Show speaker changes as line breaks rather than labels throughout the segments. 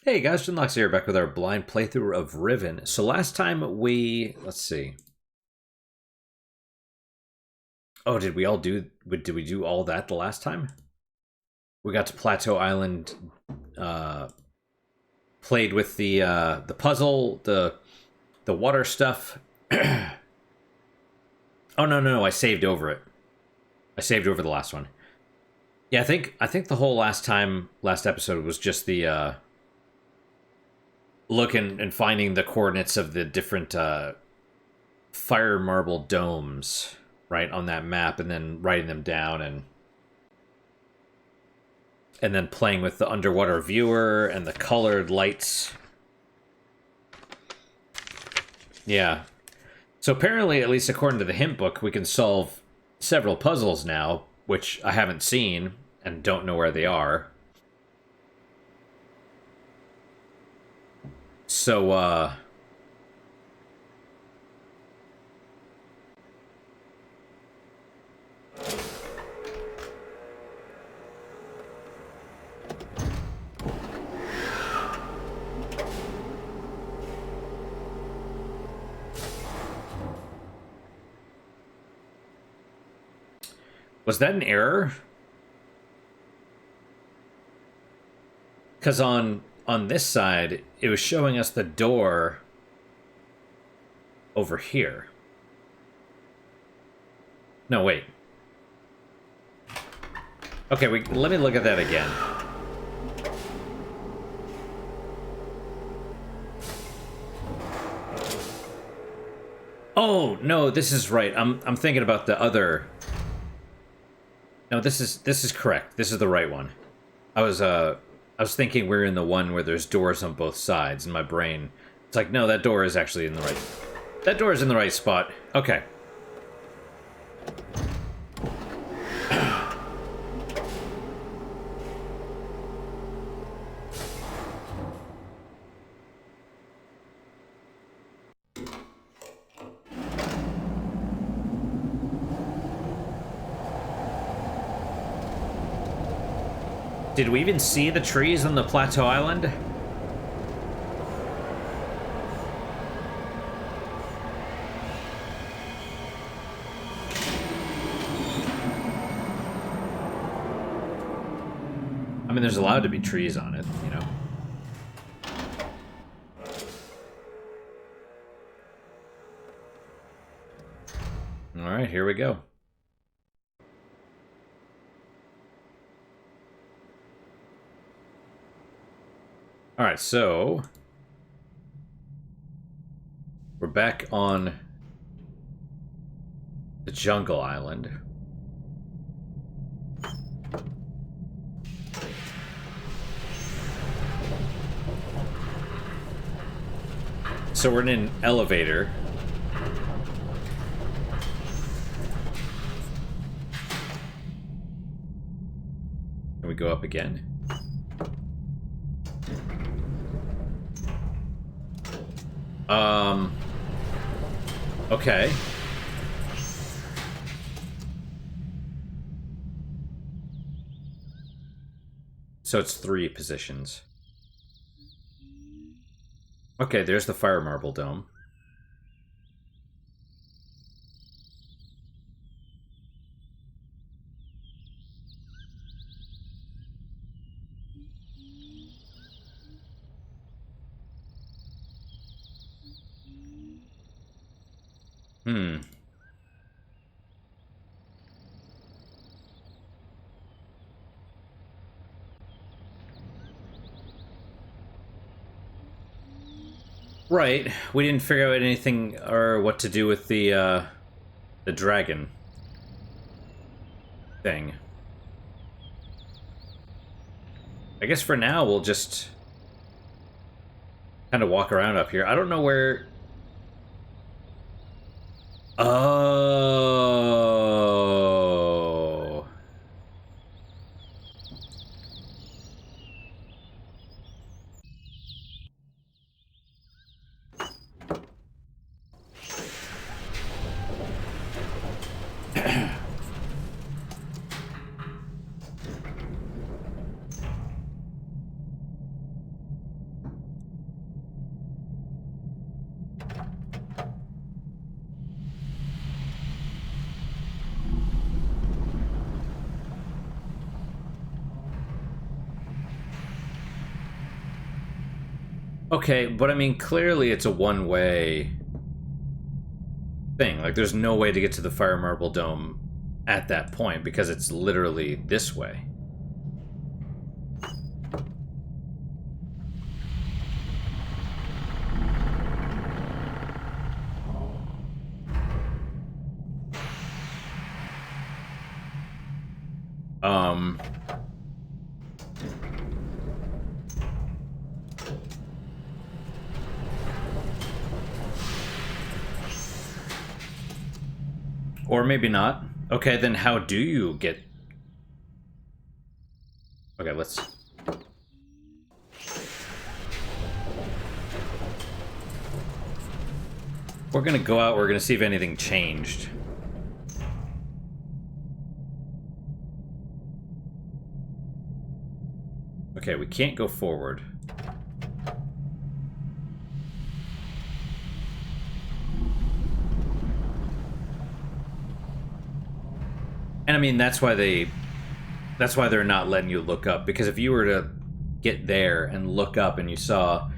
Hey guys, Shinlock's here, back with our blind playthrough of Riven. So last time let's see. Oh, did we do all that the last time? We got to Plateau Island, played with the puzzle, the water stuff. Oh no, I saved over it. I saved over the last one. Yeah, I think the whole last episode was just the looking and finding the coordinates of the different fire marble domes, right, on that map, and then writing them down, and then playing with the underwater viewer and the colored lights. Yeah. So apparently, at least according to the hint book, we can solve several puzzles now, which I haven't seen and don't know where they are. So, was that an error? Because on this side, it was showing us the door over here. No, wait. Okay, let me look at that again. Oh, no, this is right. I'm thinking about the other. No, this is correct. This is the right one. I was thinking we're in the one where there's doors on both sides in my brain. It's like, no, that door is actually in the right. That door is in the right spot. Okay. Did we even see the trees on the Plateau Island? I mean, there's allowed to be trees on it, you know. All right, here we go. All right, so we're back on the jungle island. So we're in an elevator. Can we go up again? Okay. So it's 3 positions. Okay, there's the fire marble dome. Right. We didn't figure out anything or what to do with the dragon thing. I guess for now we'll just kind of walk around up here. I don't know where. Oh. Okay, but I mean, clearly it's a one-way thing. Like, there's no way to get to the Fire Marble Dome at that point because it's literally this way. Or maybe not. Okay, then how do you get... Okay, let's... We're gonna go out, we're gonna see if anything changed. Okay, we can't go forward. And I mean, that's why they're not letting you look up, because if you were to get there and look up and you saw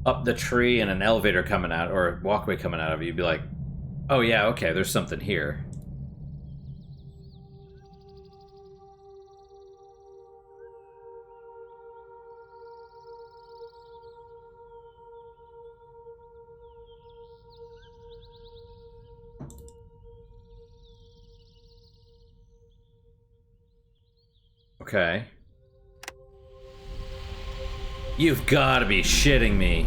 up the tree and an elevator coming out, or a walkway coming out of it, you'd be like, oh yeah, okay, there's something here. Okay. You've got to be shitting me.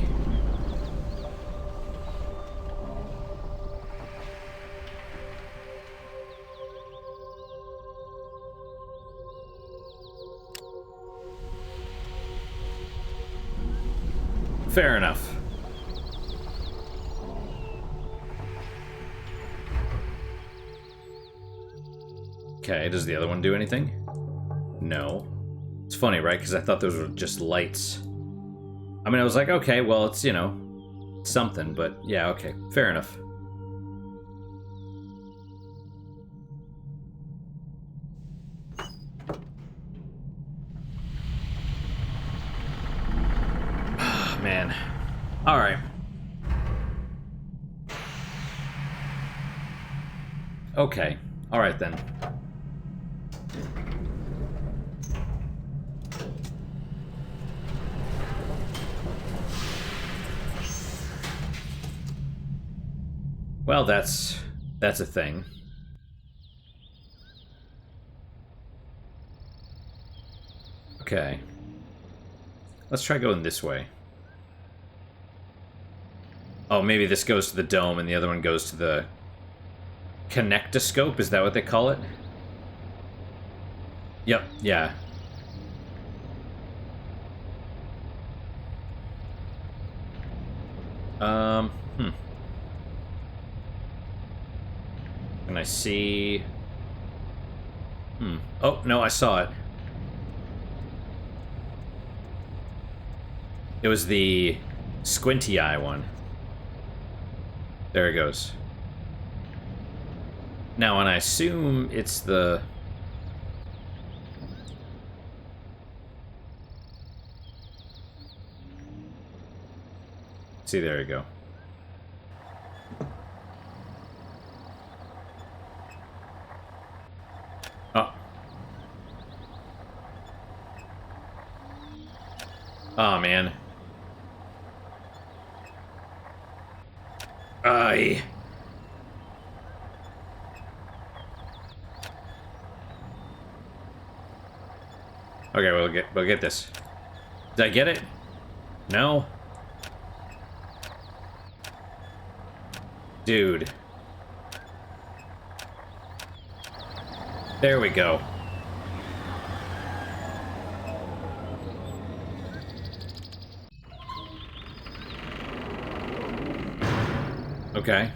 Fair enough. Okay, does the other one do anything? No. It's funny, right? Because I thought those were just lights. I mean, I was like, okay, well, it's, you know, something, but yeah, okay, fair enough. Man. Alright. Okay. Alright then. Well, that's a thing. Okay. Let's try going this way. Oh, maybe this goes to the dome and the other one goes to the connectoscope? Is that what they call it? Yep, yeah. Can I see... Oh, no, I saw it. It was the squinty eye one. There it goes. Now, and I assume it's the... See, there you go. Oh. Oh, man. Aye. Okay, we'll get this. Did I get it? No. Dude. There we go. Okay.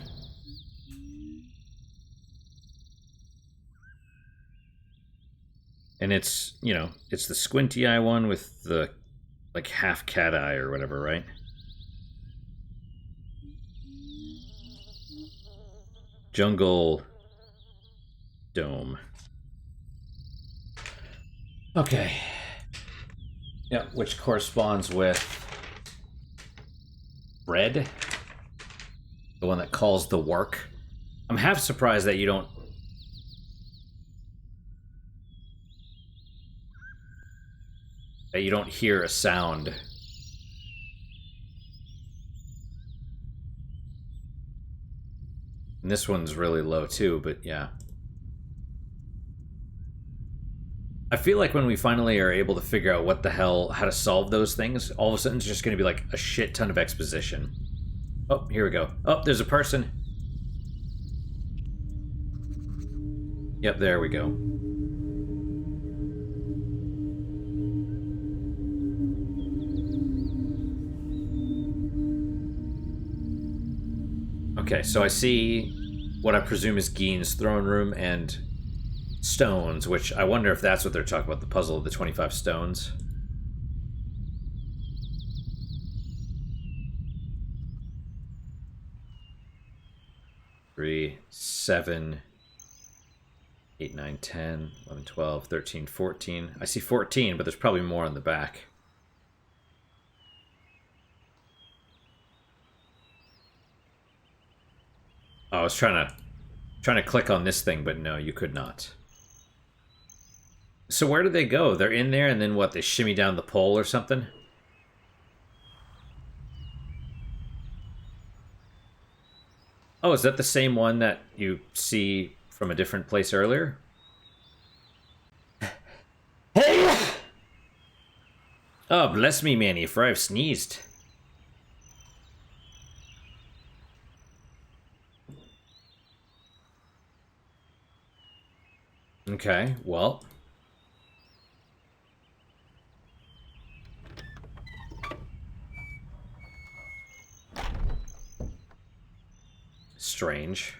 And it's, you know, it's the squinty eye one with the, like, half cat eye or whatever, right? Jungle Dome. Okay. Yeah, which corresponds with Red? The one that calls the work? I'm half surprised that you don't... that you don't hear a sound. And this one's really low too, but yeah. I feel like when we finally are able to figure out what the hell, how to solve those things, all of a sudden it's just going to be like a shit ton of exposition. Oh, here we go. Oh, there's a person. Yep, there we go. Okay, so I see what I presume is Gein's throne room and stones, which I wonder if that's what they're talking about, the puzzle of the 25 stones. Three, 7, 8, 9, 10, 11, 12, 13, 14. I see 14, but there's probably more on the back. Oh, I was trying to click on this thing, but no, you could not. So where do they go? They're in there, and then what? They shimmy down the pole or something? Oh, is that the same one that you see from a different place earlier? Oh, bless me, Manny, for I've sneezed. Okay, well. Strange.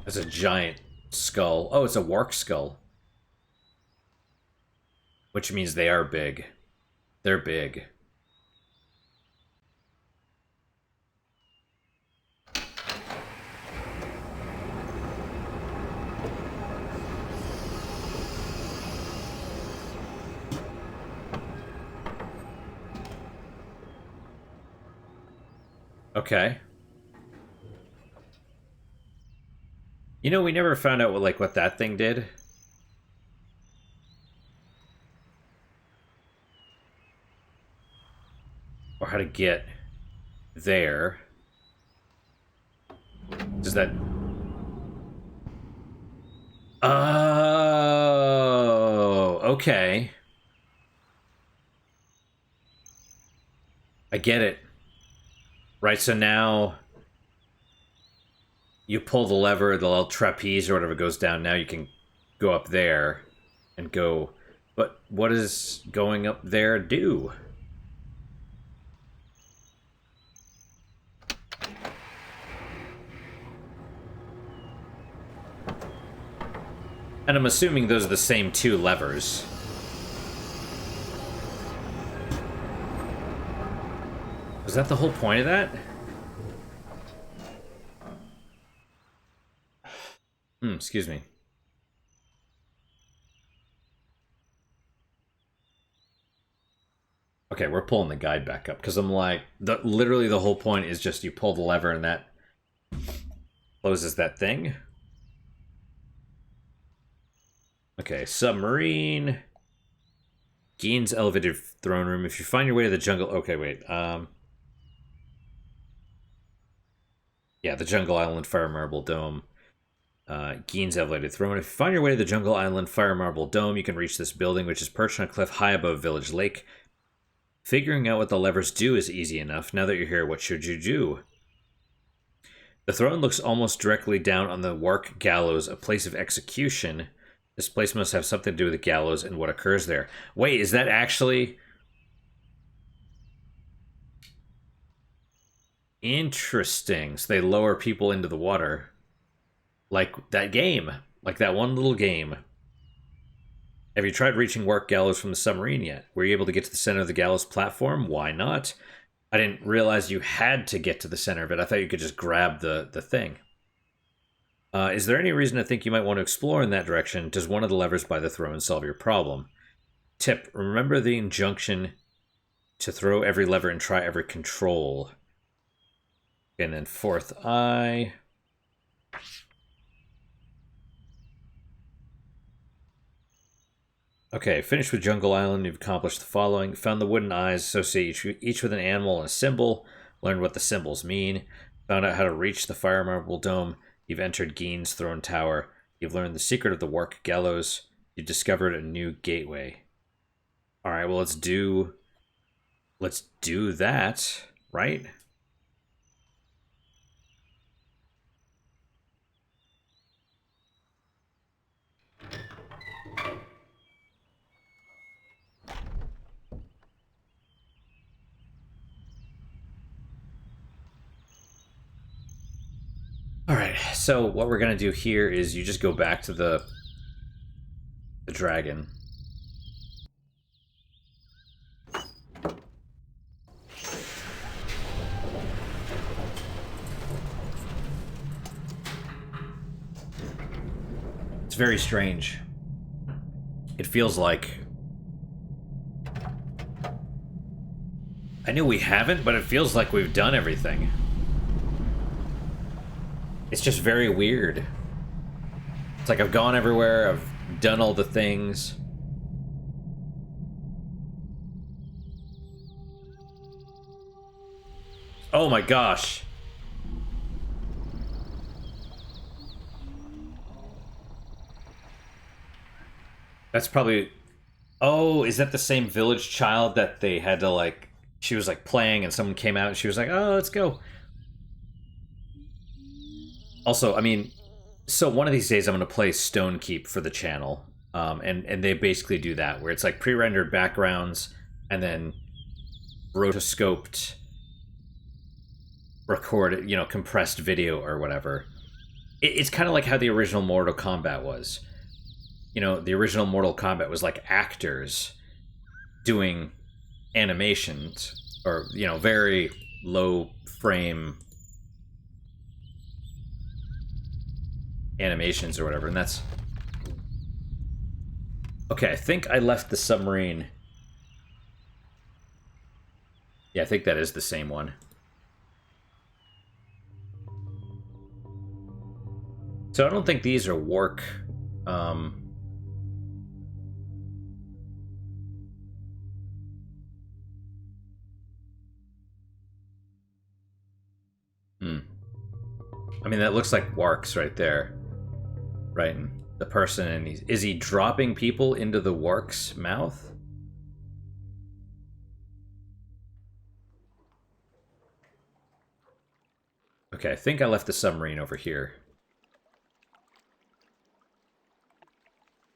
That's a giant skull. Oh, it's a wark skull. Which means they are big. They're big. Okay. You know, we never found out what that thing did. Or how to get there. Does that... Oh, okay. I get it. Right, so now you pull the lever, the little trapeze or whatever goes down. Now you can go up there and go. But what does going up there do? And I'm assuming those are the same two levers. Was that the whole point of that? Excuse me. Okay, we're pulling the guide back up because I'm like, literally the whole point is just you pull the lever and that closes that thing. Okay, submarine. Gein's elevated throne room. If you find your way to the jungle... Okay, wait. Yeah, the Jungle Island Fire Marble Dome. Gein's elevated throne. If you find your way to the Jungle Island Fire Marble Dome, you can reach this building, which is perched on a cliff high above Village Lake. Figuring out what the levers do is easy enough. Now that you're here, what should you do? The throne looks almost directly down on the Wark Gallows, a place of execution. This place must have something to do with the gallows and what occurs there. Wait, is that actually... Interesting. So they lower people into the water. Like that game. Like that one little game. Have you tried reaching Wark Gallows from the submarine yet? Were you able to get to the center of the gallows platform? Why not? I didn't realize you had to get to the center of it. I thought you could just grab the thing. Is there any reason to think you might want to explore in that direction? Does one of the levers by the throne solve your problem? Tip, remember the injunction To throw every lever and try every control. And then fourth eye. Okay, finished with Jungle Island. You've accomplished the following. Found the wooden eyes, associate each with an animal and a symbol. Learned what the symbols mean. Found out how to reach the Fire Marble Dome. You've entered Gein's Throne Tower. You've learned the secret of the Wark Gallows. You discovered a new gateway. Alright, well let's do that, right? Alright, so what we're gonna do here is you just go back to the dragon. It's very strange. It feels like... I knew we haven't, but it feels like we've done everything. It's just very weird. It's like I've gone everywhere, I've done all the things. Oh my gosh. That's probably... Oh, is that the same village child that they had to, like... She was, like, playing and someone came out and she was like, oh, let's go. Also, I mean... So one of these days I'm going to play Stone Keep for the channel. And they basically do that, where it's, like, pre-rendered backgrounds and then rotoscoped, recorded, you know, compressed video or whatever. It's kind of like how the original Mortal Kombat was. You know, the original Mortal Kombat was like actors doing animations, or, you know, very low frame animations or whatever, and that's... Okay, I think I left the submarine. Yeah, I think that is the same one. So I don't think these are Wark, I mean, that looks like Warks right there. Right, and the person, and is he dropping people into the Wark's mouth? Okay, I think I left the submarine over here.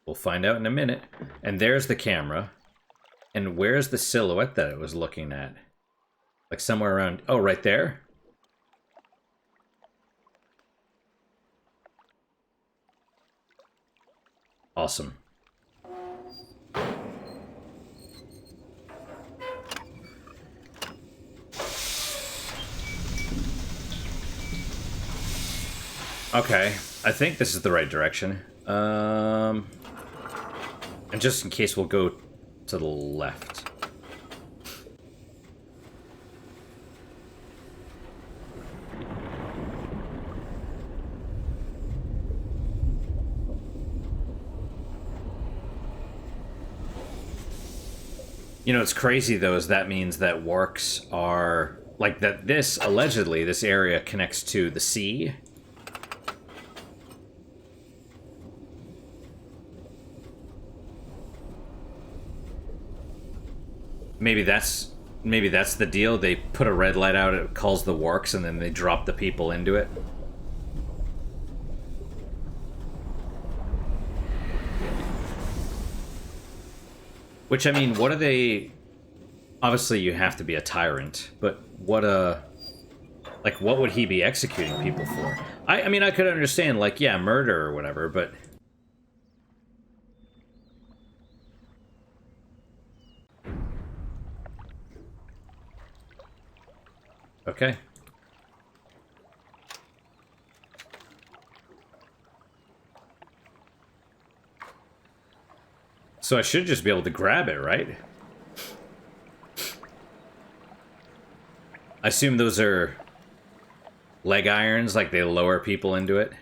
We'll find out in a minute. And there's the camera. And where's the silhouette that it was looking at? Like somewhere around... Oh, right there? Awesome. Okay, I think this is the right direction. And just in case, we'll go to the left. You know, what's crazy, though, is that means that Warks are... Like, that this, allegedly, this area connects to the sea. Maybe that's the deal. They put a red light out, it calls the Warks, and then they drop the people into it. Which, I mean, what are they... Obviously, you have to be a tyrant, but what like, what would he be executing people for? I mean, I could understand, like, yeah, murder or whatever, but... Okay. So I should just be able to grab it, right? I assume those are leg irons, like they lower people into it.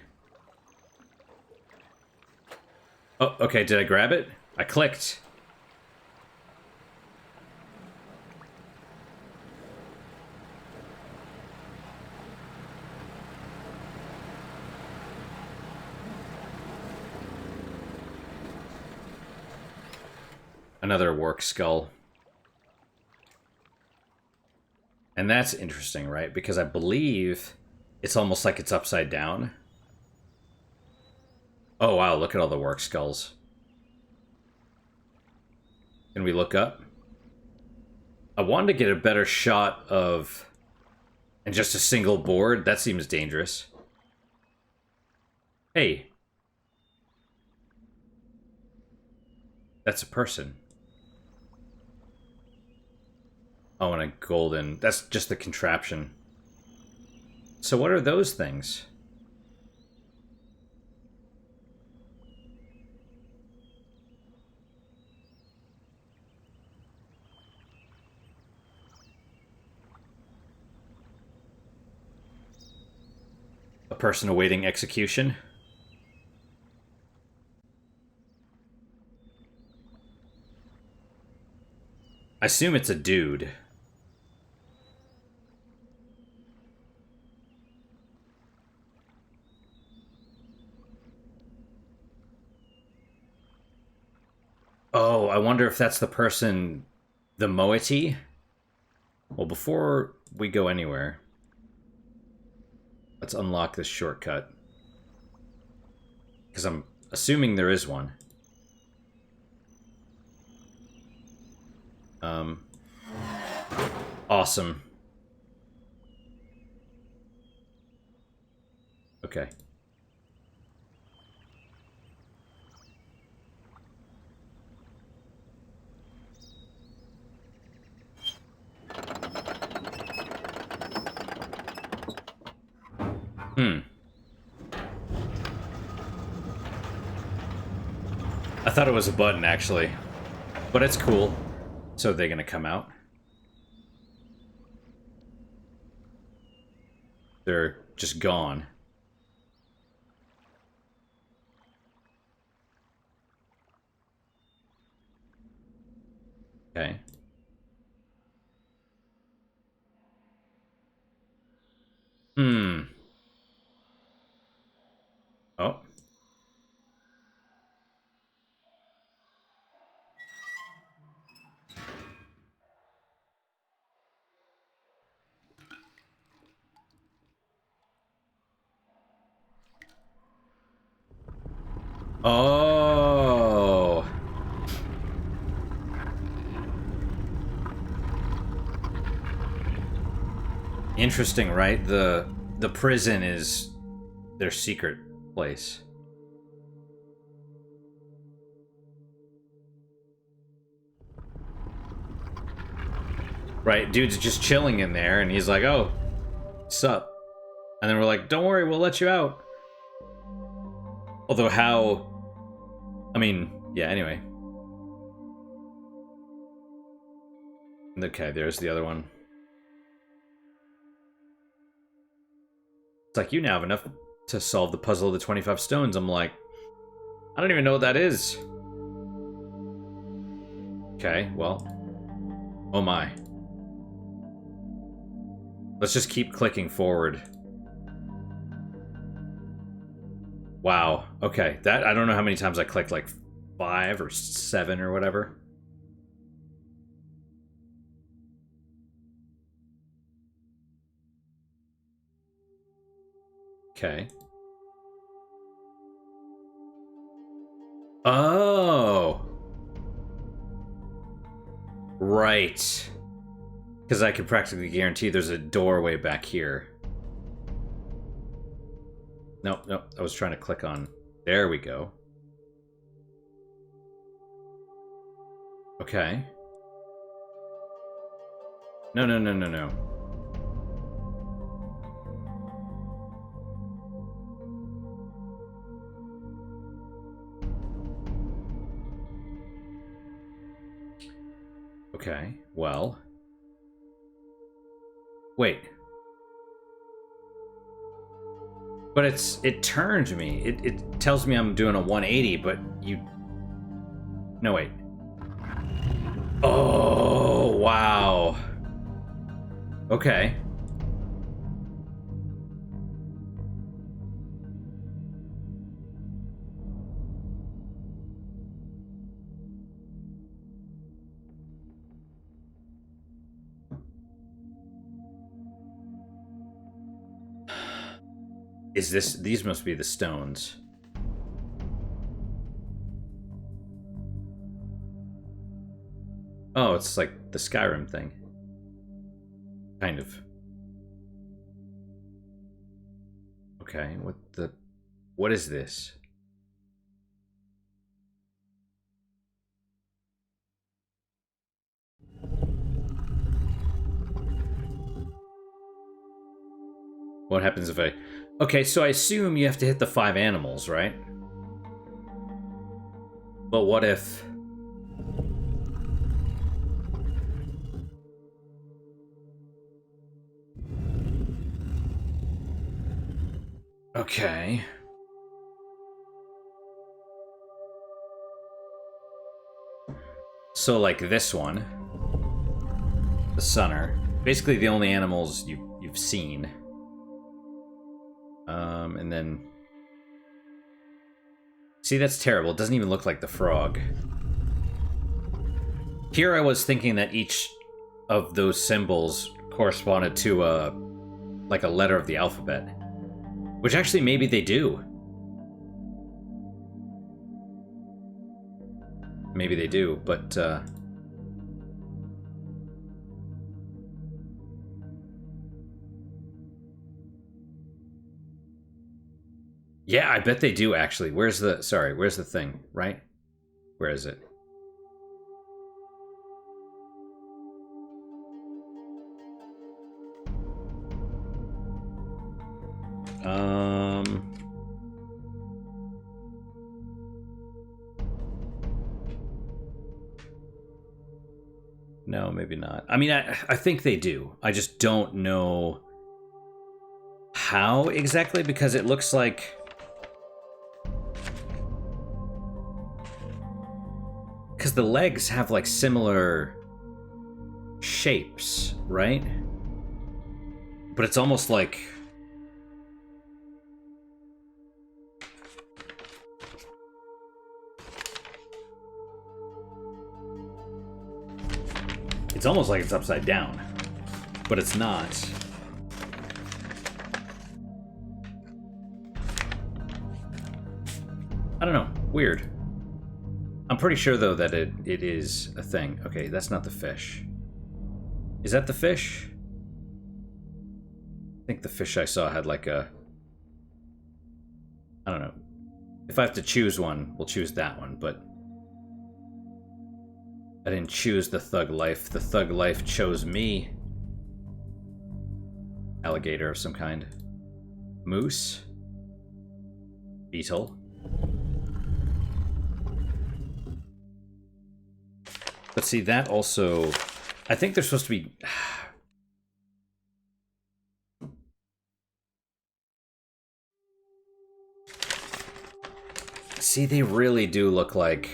Oh, okay, did I grab it? I clicked. Another work skull. And that's interesting, right? Because I believe it's almost like it's upside down. Oh, wow, look at all the work skulls. Can we look up? I wanted to get a better shot of... And just a single board? That seems dangerous. Hey. That's a person. Oh, and a golden... That's just the contraption. So what are those things? A person awaiting execution? I assume it's a dude. Oh, I wonder if that's the person, the moiety? Well, before we go anywhere, let's unlock this shortcut. Because I'm assuming there is one. Awesome. Okay. I thought it was a button, actually. But it's cool. So they're gonna come out? They're just gone. Okay. Oh. Oh. Interesting, right? The prison is their secret place. Right, dude's just chilling in there, and he's like, oh, sup? And then we're like, don't worry, we'll let you out. Although how... I mean, yeah, anyway. Okay, there's the other one. It's like, you now have enough to solve the puzzle of the 25 stones. I'm like, I don't even know what that is. Okay, well. Oh my. Let's just keep clicking forward. Wow. Okay, that, I don't know how many times I clicked, like 5 or 7 or whatever. Okay. Oh. Right. Because I can practically guarantee there's a doorway back here. Nope, nope. I was trying to click on... There we go. Okay. No, no, no, no, no. Okay, well... Wait. But it turned me. It tells me I'm doing a 180, but you... No, wait. Oh, wow. Okay. Is this... These must be the stones. Oh, it's like the Skyrim thing. Kind of. Okay, what the... What is this? What happens if I... Okay, so I assume you have to hit the 5 animals, right? But what if... Okay. So, like this one. The Sunner. Basically the only animals you've seen. And then... See, that's terrible. It doesn't even look like the frog. Here I was thinking that each of those symbols corresponded to like a letter of the alphabet. Which actually maybe they do. Maybe they do, but yeah, I bet they do actually. Where's the... Sorry, where's the thing, right? Where is it? No, maybe not. I mean, I think they do. I just don't know how exactly, because it looks like... Because the legs have, like, similar shapes, right? But it's almost like... It's almost like it's upside down, but it's not. I don't know. Weird. I'm pretty sure, though, that it is a thing. Okay, that's not the fish. Is that the fish? I think the fish I saw had like a... I don't know. If I have to choose one, we'll choose that one, but... I didn't choose the thug life. The thug life chose me. Alligator of some kind. Moose. Beetle. But see, that also... I think they're supposed to be... See, they really do look like...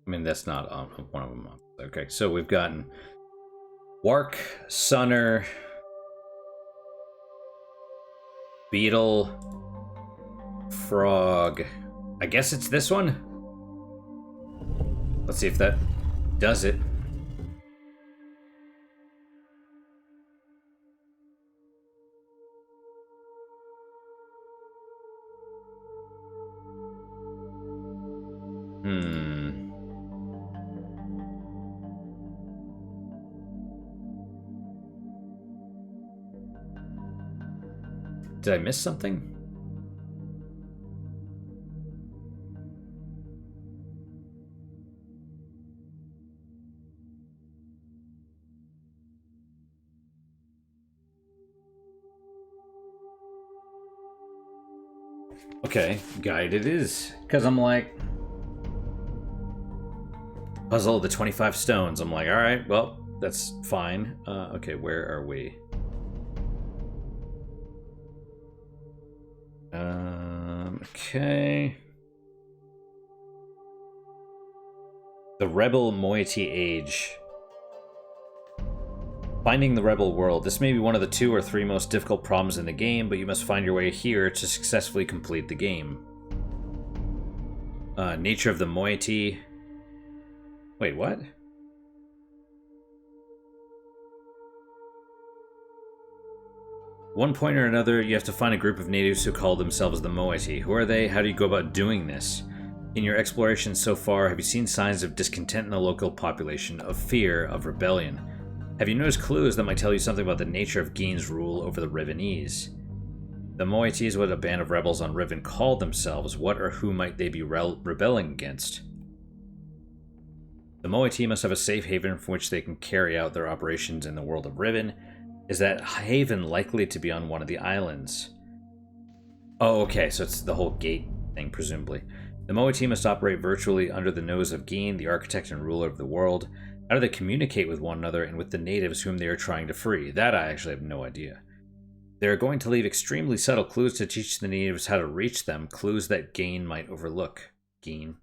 I mean, that's not one of them. Okay, so we've gotten Wark, Sunner, Beetle, Frog. I guess it's this one? Let's see if that does it. Did I miss something? Okay, guide it is. Because I'm like... Puzzle of the 25 stones. I'm like, alright, well, that's fine. Okay, where are we? Okay. The Rebel Moiety Age. Finding the Rebel World. This may be one of the 2 or 3 most difficult problems in the game, but you must find your way here to successfully complete the game. Nature of the Moiety. Wait, what? One point or another, you have to find a group of natives who call themselves the Moiety. Who are they? How do you go about doing this? In your exploration so far, have you seen signs of discontent in the local population, of fear, of rebellion? Have you noticed clues that might tell you something about the nature of Gein's rule over the Rivenese? The Moiety is what a band of rebels on Riven called themselves. What or who might they be rebelling against? The Moiety must have a safe haven from which they can carry out their operations in the world of Riven. Is that haven likely to be on one of the islands? Oh, okay, so it's the whole gate thing, presumably. The Moiety must operate virtually under the nose of Gein, the architect and ruler of the world. How do they communicate with one another and with the natives whom they are trying to free? That I actually have no idea. They are going to leave extremely subtle clues to teach the natives how to reach them, clues that Gein might overlook. Gein.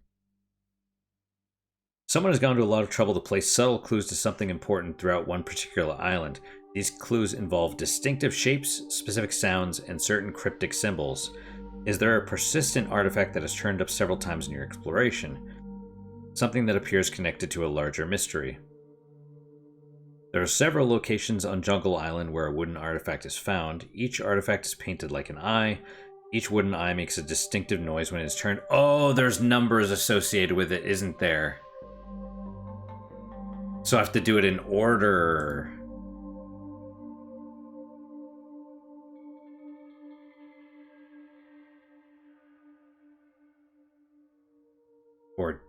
Someone has gone to a lot of trouble to place subtle clues to something important throughout one particular island. These clues involve distinctive shapes, specific sounds, and certain cryptic symbols. Is there a persistent artifact that has turned up several times in your exploration? Something that appears connected to a larger mystery. There are several locations on Jungle Island where a wooden artifact is found. Each artifact is painted like an eye. Each wooden eye makes a distinctive noise when it is turned. Oh, there's numbers associated with it, isn't there? So I have to do it in order. Or...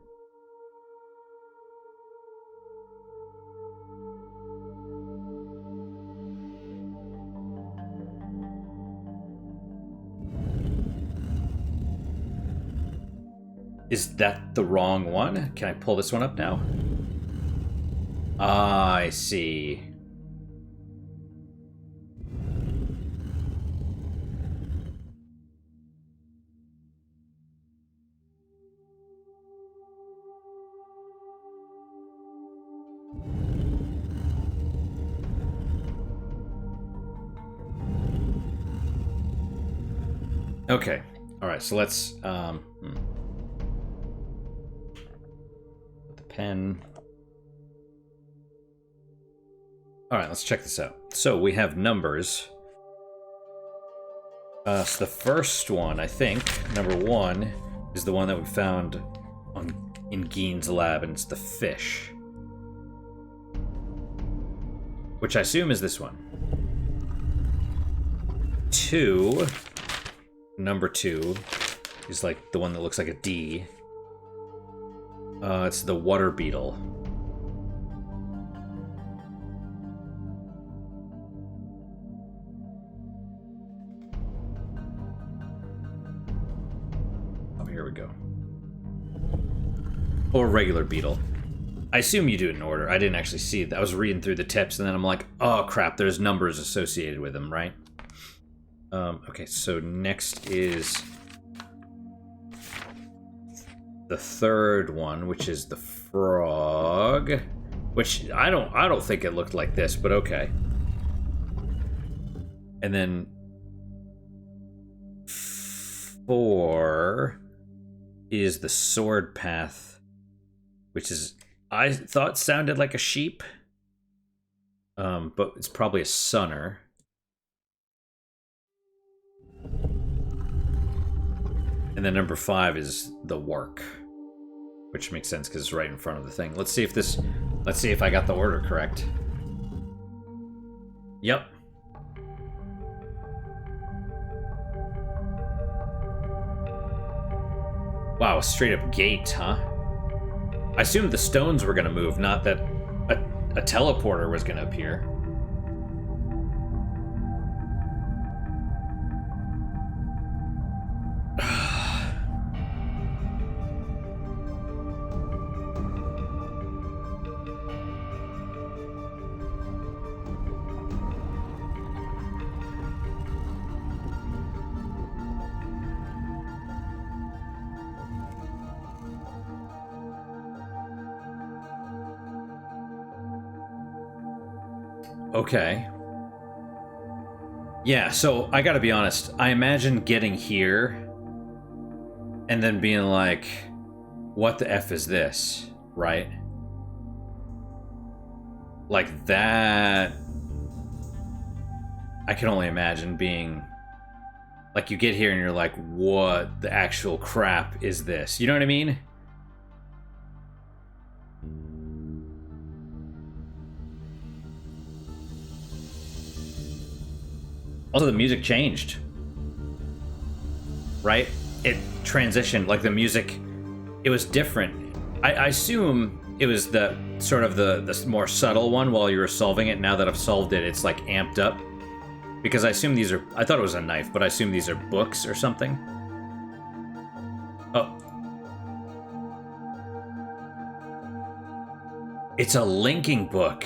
Is that the wrong one? Can I pull this one up now? Ah, I see. Okay. All right, so let's put the pen. All right, let's check this out. So we have numbers. So the first one, I think, number 1, is the one that we found in Gein's lab, and it's the fish. Which I assume is this one. 2, number 2, is like the one that looks like a D. It's the water beetle. Here we go. Or regular beetle. I assume you do it in order. I didn't actually see it. I was reading through the tips and then I'm like, oh crap, there's numbers associated with them, right? Okay, so next is the third one, which is the frog. Which I don't think it looked like this, but okay. And then 4 is the sword path, which is, I thought sounded like a sheep, but it's probably a sunner. And then number 5 is the work, which makes sense because it's right in front of the thing. Let's see if I got the order correct. Yep. Wow, a straight up gate, huh? I assumed the stones were gonna move, not that a teleporter was gonna appear. Okay. Yeah, so I gotta be honest. I imagine getting here and then being like, what the F is this? Right? Like that. I can only imagine being like, you get here and you're like, what the actual crap is this? You know what I mean? Also, the music changed. Right? It transitioned. Like, the music, it was different. I assume it was the sort of the more subtle one while you were solving it. Now that I've solved it, it's like amped up. Because I assume these are... I thought it was a knife, but I assume these are books or something. Oh. It's a linking book.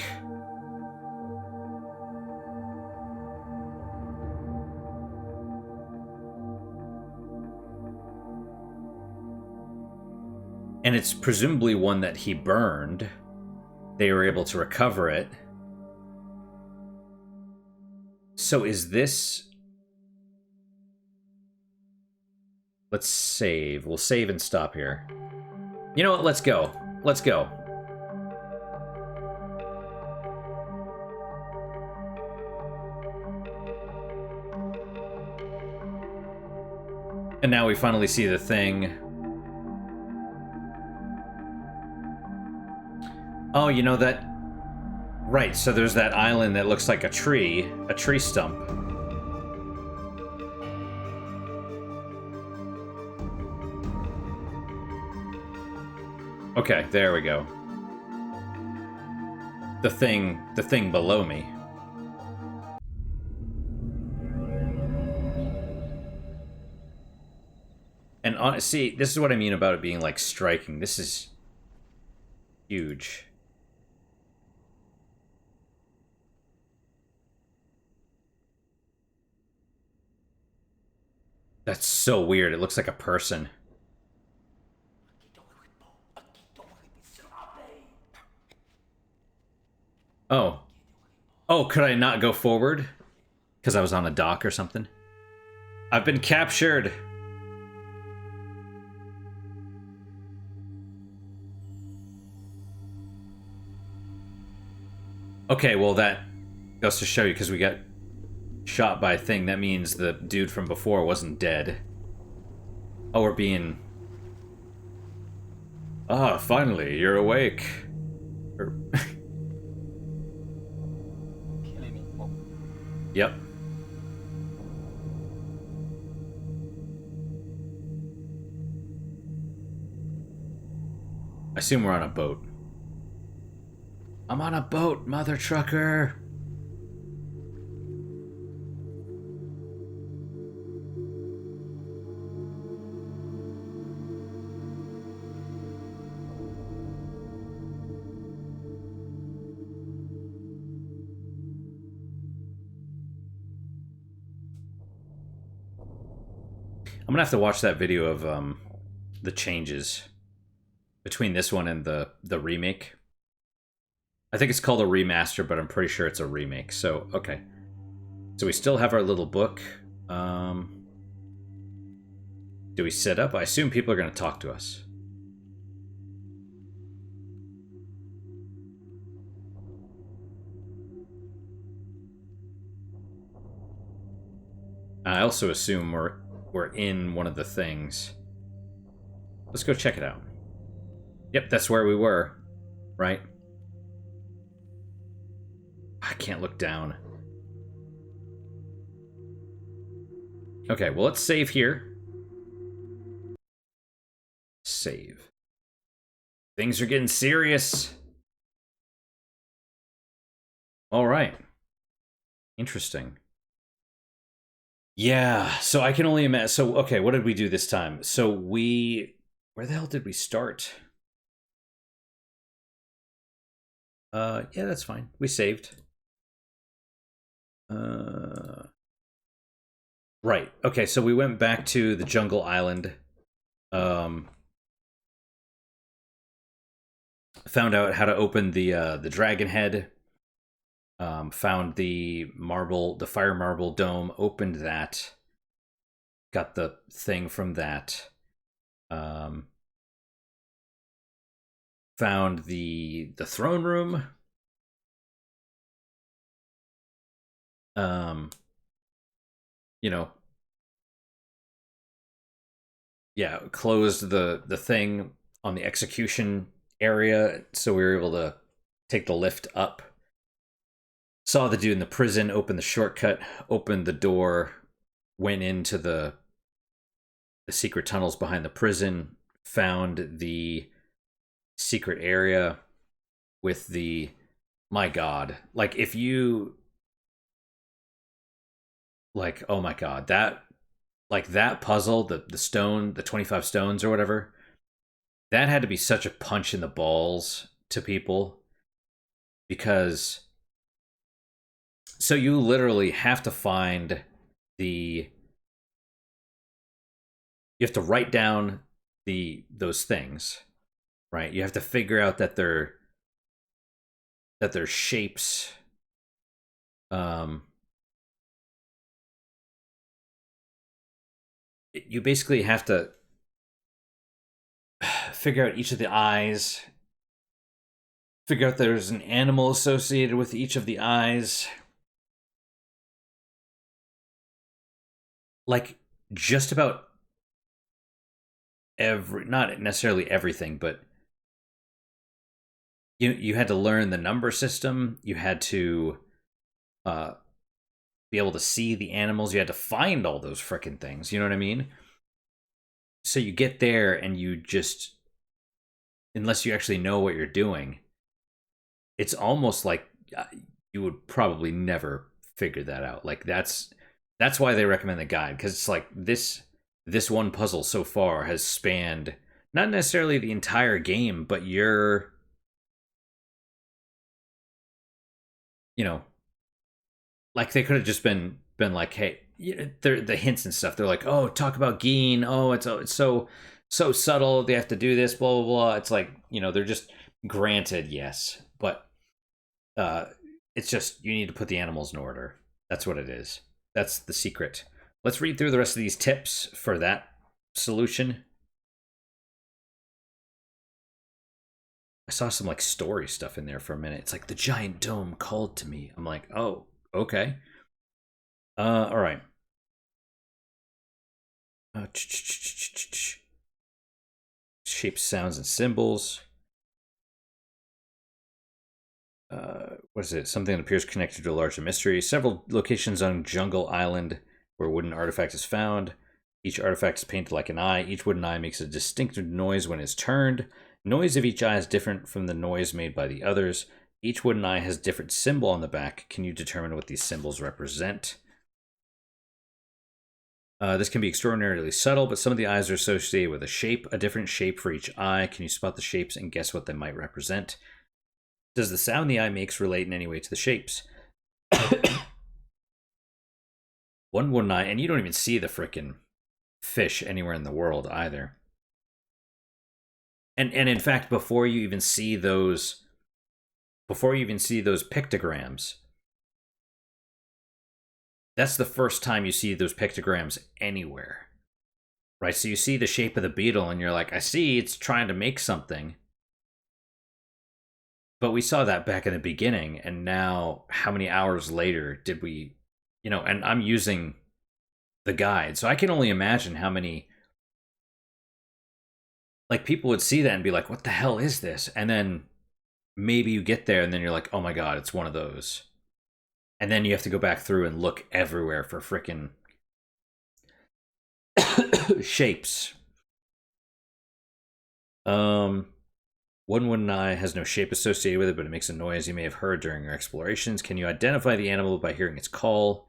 And it's presumably one that he burned. They were able to recover it. So is this... Let's save. We'll save and stop here. You know what? Let's go. Let's go. And now we finally see the thing. Oh, you know that... Right, so there's that island that looks like a tree stump. Okay, there we go. The thing below me. And see, this is what I mean about it being like striking. This is huge. That's so weird. It looks like a person. Oh. Oh, could I not go forward? Because I was on a dock or something? I've been captured! Okay, well that goes to show you, because we got shot by a thing. That means the dude from before wasn't dead. Oh, we're being... Ah, finally, you're awake. Or... Yep. I assume we're on a boat. I'm on a boat, mother trucker! I'm gonna have to watch that video of the changes between this one and the remake. I think it's called a remaster, but I'm pretty sure it's a remake. So, okay. So we still have our little book. Do we sit up? I assume people are going to talk to us. I also assume we're in one of the things. Let's go check it out. Yep, that's where we were, right? I can't look down. Okay, well, let's save here. Save. Things are getting serious. All right. Interesting. Yeah, so I can only imagine. So, okay, what did we do this time? So where the hell did we start? Yeah, that's fine. We saved. Right. Okay, so we went back to the jungle island. Found out how to open the dragon head. Found the fire marble dome, opened that, got the thing from that. Um, Found the throne room. Um, you know, yeah, closed the thing on the execution area, so we were able to take the lift up. Saw the dude in the prison, opened the shortcut, opened the door, went into the secret tunnels behind the prison, found the secret area with the, my god, like if you, like, oh my god, that, like that puzzle, the stone, the 25 stones or whatever, that had to be such a punch in the balls to people, because so you literally have to find the, you have to write down those things, right? You have to figure out that they're shapes. um you basically have to figure out each of the eyes, figure out there's an animal associated with each of the eyes. Like, just about every, not necessarily everything, but you had to learn the number system. You had to uh be able to see the animals. You had to find all those freaking things, you know what I mean? So you get there and you just, unless you actually know what you're doing, it's almost like you would probably never figure that out. Like that's why they recommend the guide, because it's like this one puzzle so far has spanned not necessarily the entire game, but you're, you know, like they could have just been like, hey, they're the hints and stuff. They're like, oh, talk about Geen. Oh, it's so subtle. They have to do this. Blah blah blah. It's like, they're just, granted, yes, but it's just, you need to put the animals in order. That's what it is. That's the secret. Let's read through the rest of these tips for that solution. I saw some like story stuff in there for a minute. It's like, the giant dome called to me. I'm like, oh, okay. All right. Shapes, sounds, and symbols. What is it? Something that appears connected to a larger mystery. Several locations on Jungle Island where a wooden artifact is found. Each artifact is painted like an eye. Each wooden eye makes a distinctive noise when it's turned. Noise of each eye is different from the noise made by the others. Each wooden eye has a different symbol on the back. Can you determine what these symbols represent? This can be extraordinarily subtle, but some of the eyes are associated with a shape, a different shape for each eye. Can you spot the shapes and guess what they might represent? Does the sound the eye makes relate in any way to the shapes? One wooden eye, and you don't even see the frickin' fish anywhere in the world either. And in fact, before you even see those pictograms, that's the first time you see those pictograms anywhere. Right? So you see the shape of the beetle and you're like, I see it's trying to make something. But we saw that back in the beginning, and now how many hours later did we, and I'm using the guide, so I can only imagine how many, like, people would see that and be like, what the hell is this? And then maybe you get there and then you're like, oh my god, it's one of those. And then you have to go back through and look everywhere for frickin' shapes. One wooden eye has no shape associated with it, but it makes a noise you may have heard during your explorations. Can you identify the animal by hearing its call?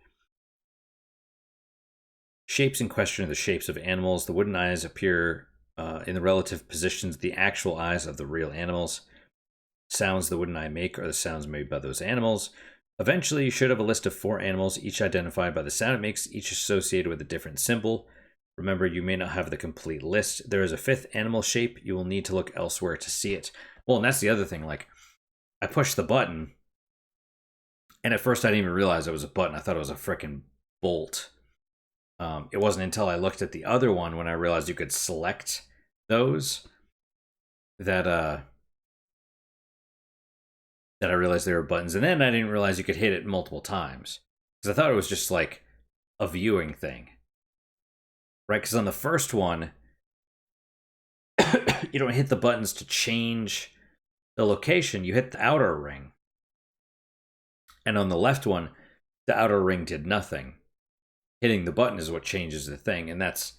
Shapes in question are the shapes of animals. The wooden eyes appear in the relative positions of the actual eyes of the real animals. Sounds the wooden eye make are the sounds made by those animals. Eventually, you should have a list of 4 animals, each identified by the sound it makes, each associated with a different symbol. Remember, you may not have the complete list. There is a 5th animal shape. You will need to look elsewhere to see it. Well, and that's the other thing. Like, I push the button, And at first I didn't even realize it was a button. I thought it was a freaking bolt. It wasn't until I looked at the other one when I realized you could select those that that I realized they were buttons. And then I didn't realize you could hit it multiple times. Because I thought it was just like a viewing thing. Right? Because on the first one, you don't hit the buttons to change the location. You hit the outer ring. And on the left one, the outer ring did nothing. Hitting the button is what changes the thing. And that's...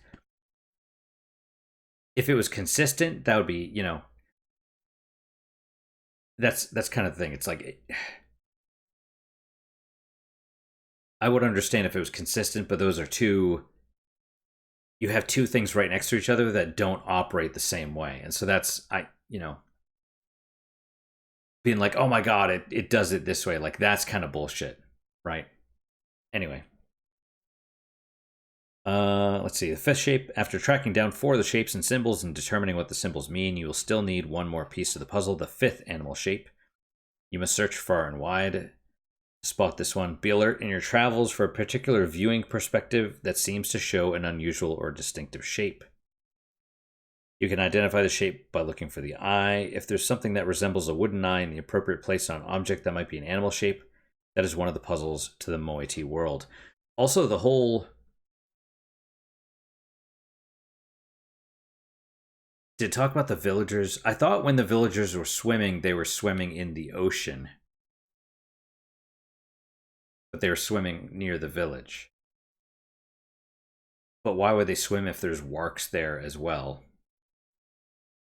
if it was consistent, that would be, you know... That's kind of the thing. It's like... I would understand if it was consistent, but those are two... you have two things right next to each other that don't operate the same way. And so that's, being like, oh my god, it does it this way. Like, that's kind of bullshit, right? Anyway. Let's see. The fifth shape. After tracking down 4 of the shapes and symbols and determining what the symbols mean, you will still need one more piece of the puzzle, the 5th animal shape. You must search far and wide to spot this one. Be alert in your travels for a particular viewing perspective that seems to show an unusual or distinctive shape. You can identify the shape by looking for the eye. If there's something that resembles a wooden eye in the appropriate place on an object that might be an animal shape, that is one of the puzzles to the Moiety world. Also, the whole... did it talk about the villagers? I thought when the villagers were swimming, they were swimming in the ocean. But they were swimming near the village. But why would they swim if there's warks there as well?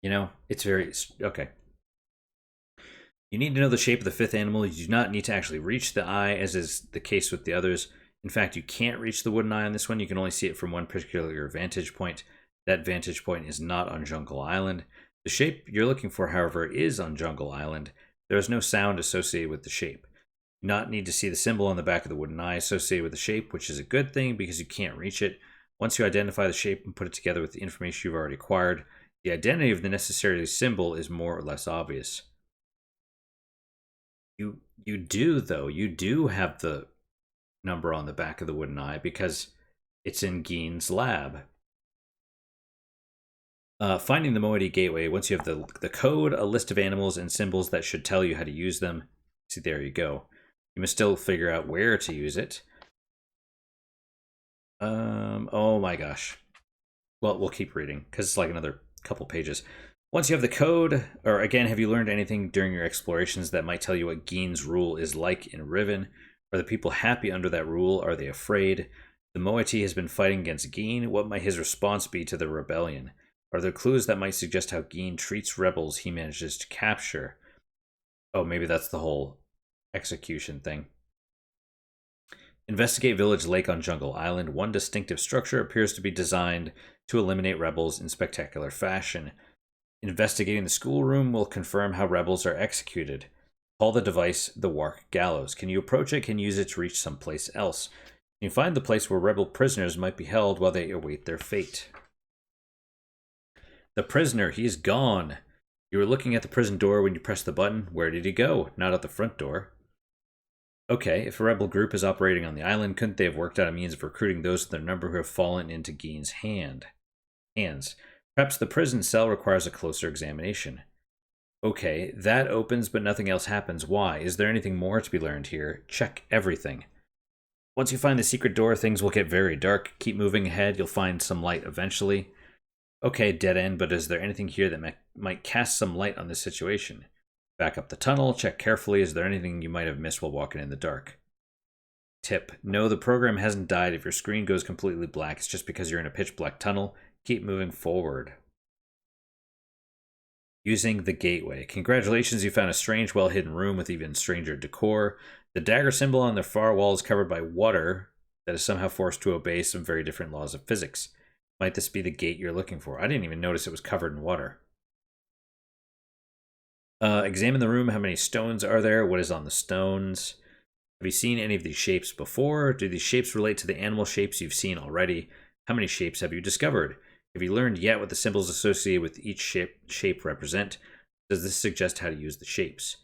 You know, it's very... okay. You need to know the shape of the 5th animal. You do not need to actually reach the eye, as is the case with the others. In fact, you can't reach the wooden eye on this one. You can only see it from one particular vantage point. That vantage point is not on Jungle Island. The shape you're looking for, however, is on Jungle Island. There is no sound associated with the shape. You do not need to see the symbol on the back of the wooden eye associated with the shape, which is a good thing because you can't reach it. Once you identify the shape and put it together with the information you've already acquired, the identity of the necessary symbol is more or less obvious. You do, though. You do have the number on the back of the wooden eye because it's in Gein's lab. Finding the Moiety Gateway. Once you have the code, a list of animals and symbols that should tell you how to use them. See, there you go. You must still figure out where to use it. Oh my gosh. Well, we'll keep reading because it's like another couple pages. Once you have the code, or again, have you learned anything during your explorations that might tell you what Gein's rule is like in Riven? Are the people happy under that rule? Are they afraid? The Moiety has been fighting against Gein. What might his response be to the rebellion? Are there clues that might suggest how Gein treats rebels he manages to capture? Oh, maybe that's the whole execution thing. Investigate Village Lake on Jungle Island. One distinctive structure appears to be designed to eliminate rebels in spectacular fashion. Investigating the schoolroom will confirm how rebels are executed. Call the device the Wark Gallows. Can you approach it? Can you use it to reach someplace else? Can you find the place where rebel prisoners might be held while they await their fate? The prisoner, he's gone. You were looking at the prison door when you pressed the button. Where did he go? Not out the front door. Okay, if a rebel group is operating on the island, couldn't they have worked out a means of recruiting those of their number who have fallen into Gein's hands? Perhaps the prison cell requires a closer examination. Okay, that opens, but nothing else happens. Why? Is there anything more to be learned here? Check everything. Once you find the secret door, things will get very dark. Keep moving ahead. You'll find some light eventually. Okay, dead end, but is there anything here that might cast some light on this situation? Back up the tunnel. Check carefully. Is there anything you might have missed while walking in the dark? Tip. No, the program hasn't died. If your screen goes completely black, it's just because you're in a pitch black tunnel. Keep moving forward. Using the gateway. Congratulations, you found a strange, well-hidden room with even stranger decor. The dagger symbol on the far wall is covered by water that is somehow forced to obey some very different laws of physics. Might this be the gate you're looking for? I didn't even notice it was covered in water. Examine the room. How many stones are there? What is on the stones? Have you seen any of these shapes before? Do these shapes relate to the animal shapes you've seen already? How many shapes have you discovered? Have you learned yet what the symbols associated with each shape represent? Does this suggest how to use the shapes?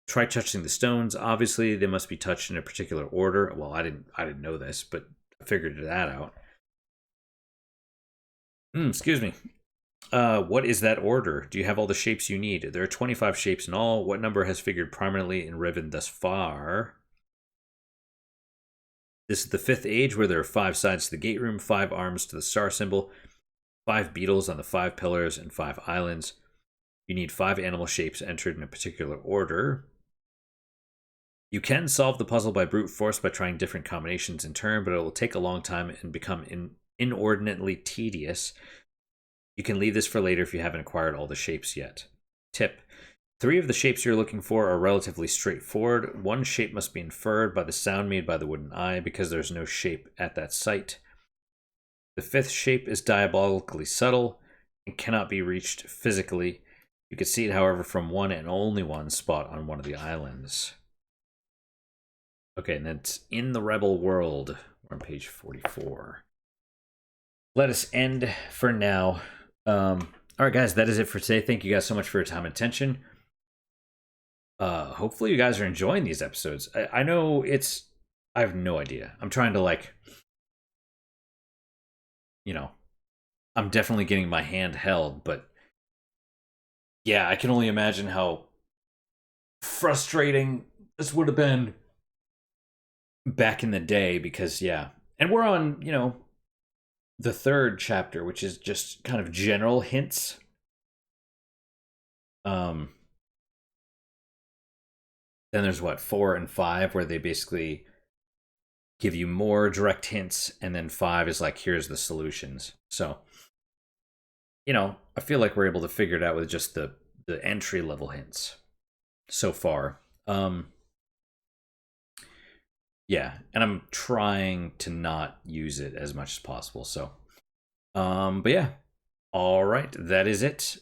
Try touching the stones. Obviously, they must be touched in a particular order. Well, I didn't know this, but I figured that out. Excuse me. What is that order? Do you have all the shapes you need? There are 25 shapes in all. What number has figured prominently in Riven thus far? This is the 5th age, where there are 5 sides to the gate room, 5 arms to the star symbol, 5 beetles on the 5 pillars, and 5 islands. You need 5 animal shapes entered in a particular order. You can solve the puzzle by brute force by trying different combinations in turn, but it will take a long time and become inordinately tedious. You can leave this for later if you haven't acquired all the shapes yet. Tip: 3 of the shapes you're looking for are relatively straightforward. 1 shape must be inferred by the sound made by the wooden eye because there's no shape at that site. The 5th shape is diabolically subtle and cannot be reached physically. You can see it, however, from one and only one spot on one of the islands. Okay, and that's in the Rebel world. We're on page 44. Let us end for now. All right, guys, that is it for today. Thank you guys so much for your time and attention. Hopefully you guys are enjoying these episodes. I know I have no idea. I'm trying to, like, I'm definitely getting my hand held, but yeah, I can only imagine how frustrating this would have been back in the day, because yeah. And we're on, the 3rd chapter, which is just kind of general hints. Then there's 4 and 5, where they basically give you more direct hints, and then 5 is like, here's the solutions. So, I feel like we're able to figure it out with just the entry level hints so far. Yeah, and I'm trying to not use it as much as possible. So, but yeah, all right, that is it.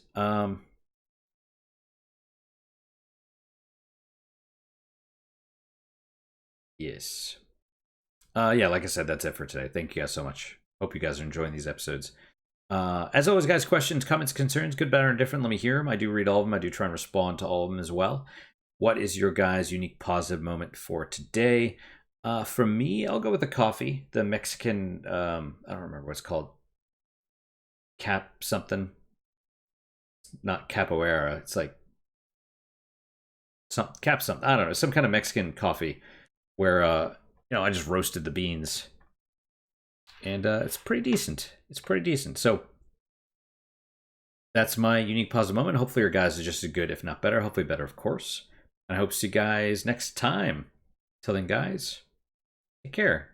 Yes. Yeah, like I said, that's it for today. Thank you guys so much. Hope you guys are enjoying these episodes. As always, guys, questions, comments, concerns, good, bad, or indifferent, let me hear them. I do read all of them. I do try and respond to all of them as well. What is your guys' unique positive moment for today? For me, I'll go with the coffee. The Mexican, I don't remember what it's called. Cap something. Not capoeira. It's like cap something. I don't know. Some kind of Mexican coffee where, I just roasted the beans. And it's pretty decent. It's pretty decent. So that's my unique positive moment. Hopefully your guys are just as good, if not better. Hopefully better, of course. And I hope to see you guys next time. Till then, guys, take care.